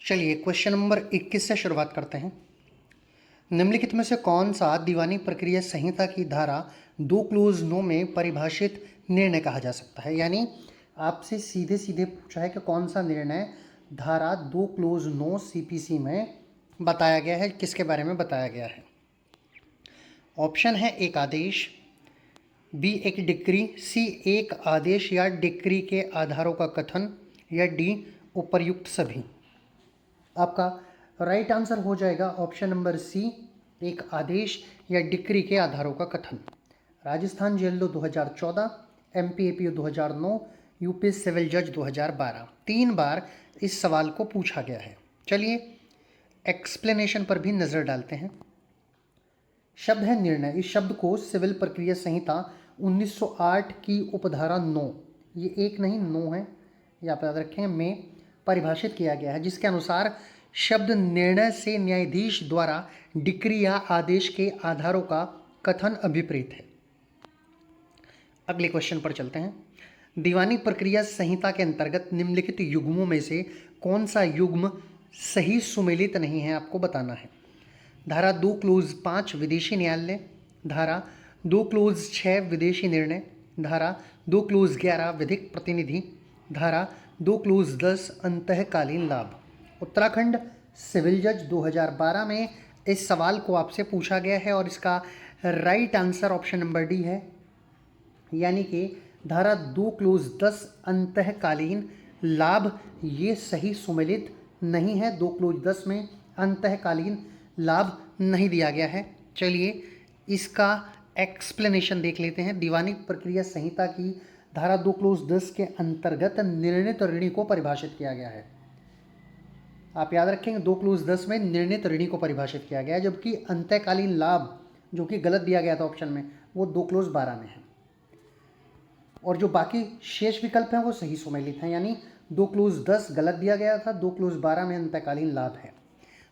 चलिए question number 21 से शुरुआत करते हैं। निम्नलिखित में से कौन सा दीवानी प्रक्रिया संहिता की धारा 2 क्लोज नो में परिभाषित निर्णय कहा जा सकता है। यानी आपसे सीधे सीधे पूछा है कि कौन सा निर्णय धारा 2 क्लोज नो सीपीसी में बताया गया है, किसके बारे में बताया गया है। ऑप्शन है एक आदेश, बी एक डिक्री, सी एक आदेश या डिक्री के आधारों का कथन, या डी उपर्युक्त सभी। आपका राइट आंसर हो जाएगा ऑप्शन नंबर सी, एक आदेश या डिक्री के आधारों का कथन। Rajasthan jail law 2014, MP APO 2009, UP civil जज 2012, 3 बार इस सवाल को पूछा गया है। चलिए एक्सप्लेनेशन पर भी नज़र डालते हैं। शब्द है निर्णय। इस शब्द को सिविल प्रक्रिया संहिता 1908 की उपधारा 9, ये एक नहीं 9 है, ये आप याद रखें, में परिभाषित किया गया है, जिसके अनुसार शब्द निर्णय से न्यायाधीश द्वारा डिक्री या आदेश के आधारों का कथन अभिप्रेत है। अगले क्वेश्चन पर चलते हैं। दीवानी प्रक्रिया संहिता के अंतर्गत निम्नलिखित युग्मों में से कौन सा युग्म सही सुमेलित नहीं है, आपको बताना है। धारा 2 क्लोज 5 विदेशी न्यायालय, धारा 2 क्लोज 6 विदेशी निर्णय, धारा 2 क्लोज 11 विधिक प्रतिनिधि, धारा 2 क्लोज 10 अंतःकालीन लाभ। उत्तराखंड सिविल जज 2012 में इस सवाल को आपसे पूछा गया है और इसका right answer option number D है, यानी कि धारा 2 क्लोज 10 अंतःकालीन लाभ ये सही सुमेलित नहीं है। 2 क्लोज 10 में अंतःकालीन लाभ नहीं दिया गया है। चलिए इसका एक्सप्लेनेशन देख लेते हैं। दीवानी प्रक्रिया संहिता की धारा 2 क्लोज 10 के अंतर्गत निर्णित ऋणी को परिभाषित किया गया है। आप याद रखेंगे 2 क्लोज 10 में निर्णित ऋणी को परिभाषित किया गया है, जबकि अंतःकालीन लाभ जो कि गलत दिया गया था ऑप्शन में, वो 2 क्लोज 12 में है, और जो बाकी शेष विकल्प हैं वो सही सुमेलित हैं। यानी 2 क्लोज 10 गलत दिया गया था, 2 क्लोज 12 में अंतःकालीन लाभ है,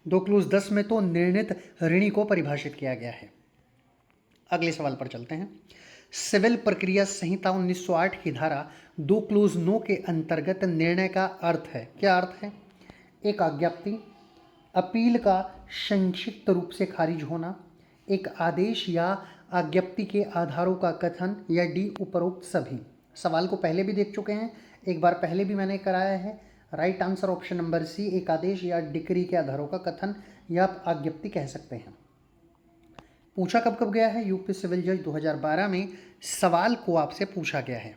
2 क्लोज 10 में तो निर्णित ऋणी को परिभाषित किया गया है। अगले सवाल पर चलते हैं। सिविल प्रक्रिया संहिता 1908 की धारा 2 क्लोज 9 के अंतर्गत निर्णय का अर्थ है। क्या अर्थ है? एक आज्ञप्ति, अपील का संक्षिप्त रूप से खारिज होना, एक आदेश या आज्ञप्ति के आधारों का कथन, या डी उपरोक्त सभी। सवाल को पहले भी देख चुके हैं, एक बार पहले भी मैंने कराया है। Right answer option number C, एक आदेश या डिक्री के आधारों का कथन या आप आज्ञप्ति कह सकते हैं। पूछा कब कब गया है? यूपी सिविल जज 2012 में सवाल को आपसे पूछा गया है।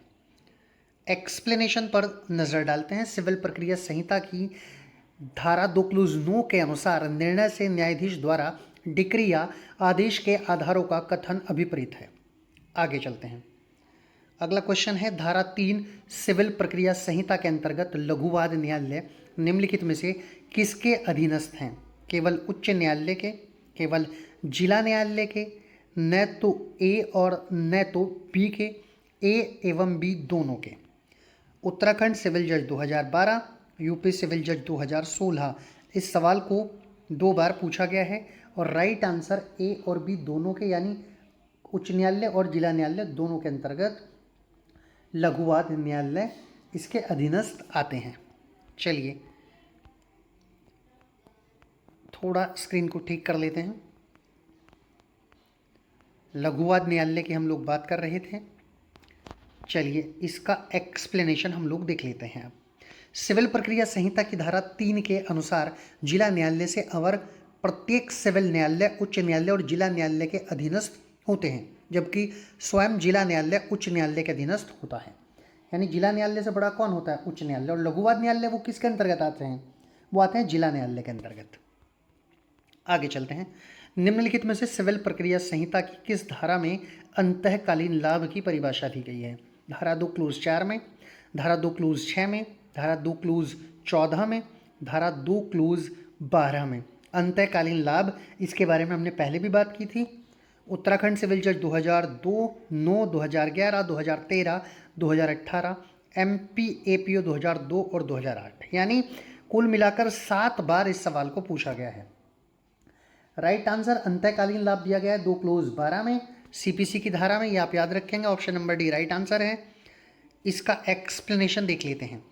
एक्सप्लेनेशन पर नजर डालते हैं। सिविल प्रक्रिया संहिता की धारा 2 क्लोज 9 के अनुसार निर्णय से न्यायाधीश द्वारा डिक्री या आदेश के आधारों का कथन अभिप्रेत है। आगे चलते हैं। अगला क्वेश्चन है, धारा 3 सिविल प्रक्रिया संहिता के अंतर्गत लघुवाद न्यायालय निम्नलिखित में से किसके अधीनस्थ हैं? केवल उच्च न्यायालय के, केवल जिला न्यायालय के, न तो ए और न तो बी के, ए एवं बी दोनों के। उत्तराखंड सिविल जज 2012, यूपी सिविल जज 2016। इस सवाल को 2 बार पूछा गया है और राइट आंसर ए और बी दोनों के, यानी उच्च न्यायालय और जिला न्यायालय दोनों के अंतर्गत लघुवाद न्यायालय इसके अधीनस्थ आते हैं। चलिए थोड़ा स्क्रीन को ठीक कर लेते हैं। लघुवाद न्यायालय की हम लोग बात कर रहे थे। चलिए इसका एक्सप्लेनेशन हम लोग देख लेते हैं। सिविल प्रक्रिया संहिता की धारा 3 के अनुसार जिला न्यायालय से अवर प्रत्येक सिविल न्यायालय उच्च न्यायालय और जिला न्यायालय के अधीनस्थ होते हैं, जबकि स्वयं जिला न्यायालय उच्च न्यायालय के अधीनस्थ होता है। यानी जिला न्यायालय से बड़ा कौन होता है? उच्च न्यायालय। और लघुवाद न्यायालय वो किसके अंतर्गत आते हैं? वो आते हैं जिला न्यायालय के अंतर्गत। आगे चलते हैं। निम्नलिखित में से सिविल प्रक्रिया संहिता की किस धारा में अंतःकालीन लाभ की परिभाषा दी गई है? धारा 2 क्लोज 4 में, धारा 2 क्लोज 6 में, धारा 2 क्लोज 14 में, धारा 2 क्लोज 12 में। अंतःकालीन लाभ, इसके बारे में हमने पहले भी बात की थी। उत्तराखंड सिविल जज 2002, 9, 2011, 2013, 2018, एमपी एपीओ 2002 और 2008। यानी कुल मिलाकर 7 बार इस सवाल को पूछा गया है। राइट आंसर अंतःकालीन लाभ दिया गया है 2 क्लोज 12 में, सीपीसी की धारा में। ये आप याद रखेंगे, option number D right answer है। इसका एक्सप्लेनेशन देख लेते हैं।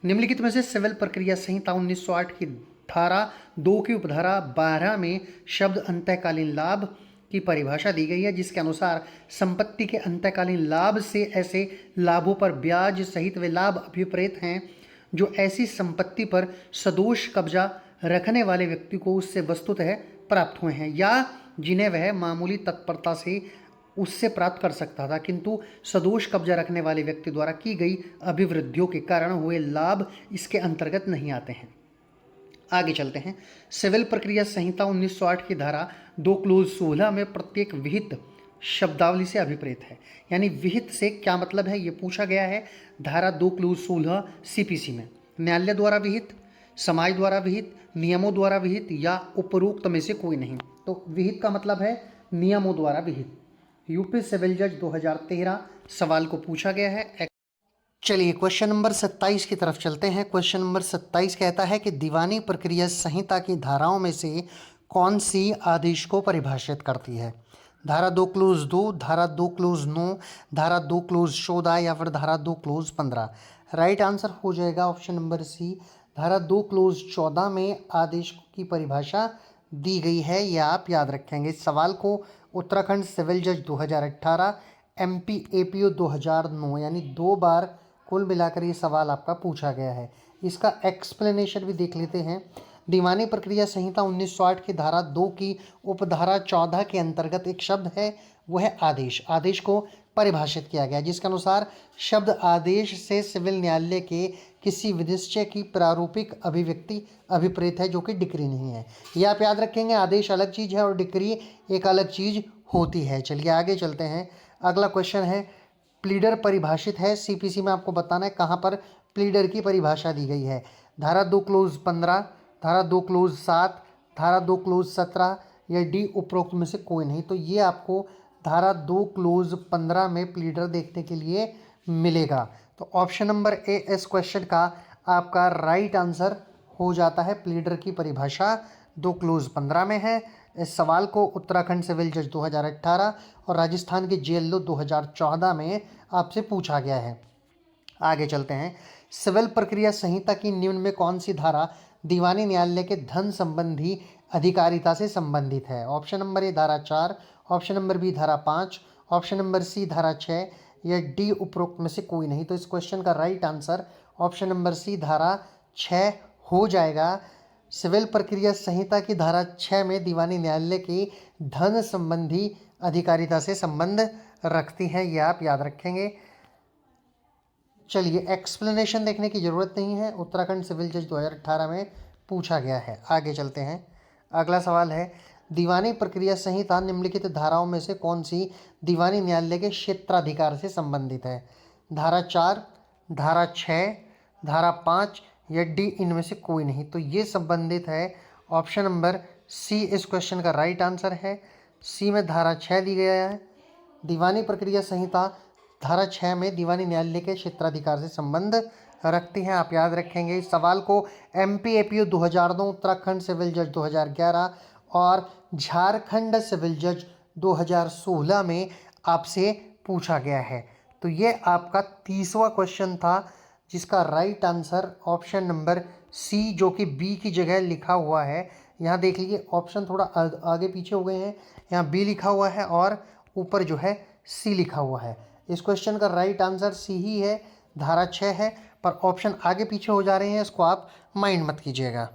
निम्नलिखित में से सिविल प्रक्रिया संहिता 1908 की 18 2 की उपधारा 12 में शब्द अंतःकालीन लाभ की परिभाषा दी गई है, जिसके अनुसार संपत्ति के अंतःकालीन लाभ से ऐसे लाभों पर ब्याज सहित वे लाभ अभिप्रेत हैं जो ऐसी संपत्ति पर सदोष कब्जा रखने वाले व्यक्ति को उससे वस्तुतः प्राप्त हुए हैं या जिन्हें वह मामूली तत्परता से उससे प्राप्त कर सकता था, किंतु सदोष कब्जा रखने वाले व्यक्ति द्वारा की गई अभिवृद्धियों के कारण हुए लाभ इसके अंतर्गत नहीं आते हैं। आगे चलते हैं। सिविल प्रक्रिया संहिता 1908 की धारा 2 क्लोज 16 में प्रत्येक विहित शब्दावली से अभिप्रेत है। यानी विहित से क्या मतलब है, ये पूछा गया है धारा 2 क्लोज 16 सीपीसी में। न्यायालय द्वारा विहित, समाज द्वारा विहित, नियमों द्वारा विहित या उपरोक्त में से कोई नहीं। तो विहित का मतलब है नियमों द्वारा विहित। यूपी सिविल जज 2013 सवाल को पूछा गया है। चलिए क्वेश्चन नंबर 27 की तरफ चलते हैं। क्वेश्चन नंबर 27 कहता है कि दीवानी प्रक्रिया संहिता की धाराओं में से कौन सी आदेश को परिभाषित करती है। धारा 2 क्लोज 2, धारा 2 क्लोज 9, धारा 2 क्लोज 14 या फिर धारा 2 क्लोज 15। राइट आंसर हो जाएगा ऑप्शन नंबर सी, धारा 2 क्लोज 14 में आदेश की परिभाषा दी गई है। यह आप याद रखेंगे। इस सवाल को उत्तराखंड सिविल जज 2018, MP APO 2009 यानी 2 बार कुल मिलाकर ये सवाल आपका पूछा गया है। इसका एक्सप्लेनेशन भी देख लेते हैं। दीवानी प्रक्रिया संहिता 1908 की धारा 2 की उपधारा 14 के अंतर्गत एक शब्द है, वह है आदेश। आदेश को परिभाषित किया गया जिसके अनुसार शब्द आदेश से सिविल न्यायालय के किसी विनिश्चय की प्रारूपिक अभिव्यक्ति अभिप्रेत है जो कि डिक्री नहीं है। ये आप याद रखेंगे। आदेश अलग चीज़ है और डिक्री एक अलग चीज़ होती है। चलिए आगे चलते हैं। अगला क्वेश्चन है, प्लीडर परिभाषित है। सीपीसी में आपको बताना है कहाँ पर प्लीडर की परिभाषा दी गई है। धारा 2 क्लोज 15, धारा 2 क्लोज 7, धारा 2 क्लोज 17 या डी उपरोक्त में से कोई नहीं। तो ये आपको धारा 2 क्लोज 15 में प्लीडर देखने के लिए मिलेगा। तो ऑप्शन नंबर ए इस क्वेश्चन का आपका राइट आंसर हो जाता है। प्लीडर की परिभाषा 2 क्लोज 15 में है। इस सवाल को उत्तराखंड सिविल जज 2018 और राजस्थान के जेएलओ 2014 में आपसे पूछा गया है। आगे चलते हैं। सिविल प्रक्रिया संहिता की निम्न में कौन सी धारा दीवानी न्यायालय के धन संबंधी अधिकारिता से संबंधित है। ऑप्शन नंबर ए धारा 4, ऑप्शन नंबर बी धारा 5, ऑप्शन नंबर सी धारा 6 या डी उपरोक्त में से कोई नहीं। तो इस क्वेश्चन का right answer option number C धारा 6 हो जाएगा। सिविल प्रक्रिया संहिता की धारा 6 में दीवानी न्यायालय की धन संबंधी अधिकारिता से संबंध रखती है। यह आप याद रखेंगे। चलिए एक्सप्लेनेशन देखने की ज़रूरत नहीं है, उत्तराखंड सिविल जज 2018 में पूछा गया है। आगे चलते हैं। अगला सवाल है, दीवानी प्रक्रिया संहिता निम्नलिखित धाराओं में से कौन सी दीवानी न्यायालय के क्षेत्राधिकार से संबंधित है। धारा 4, धारा 6, धारा 5 या डी इनमें से कोई नहीं। तो ये संबंधित है। ऑप्शन नंबर सी इस क्वेश्चन का राइट आंसर है। सी में धारा 6 दी गया है। दीवानी प्रक्रिया संहिता धारा 6 में दीवानी न्यायालय के क्षेत्राधिकार से संबंध रखती हैं। आप याद रखेंगे। इस सवाल को MP APO 2009, उत्तराखंड सिविल जज 2011 और झारखंड सिविल जज 2016 में आपसे पूछा गया है। तो ये आपका 30वां क्वेश्चन था जिसका right answer option number C जो कि बी की जगह लिखा हुआ है। यहाँ देख लीजिए ऑप्शन थोड़ा आगे पीछे हो गए हैं। यहाँ बी लिखा हुआ है और ऊपर जो है सी लिखा हुआ है। इस क्वेश्चन का राइट आंसर सी ही है। धारा 6 है पर ऑप्शन आगे पीछे हो जा रहे हैं, इसको आप माइंड मत कीजिएगा।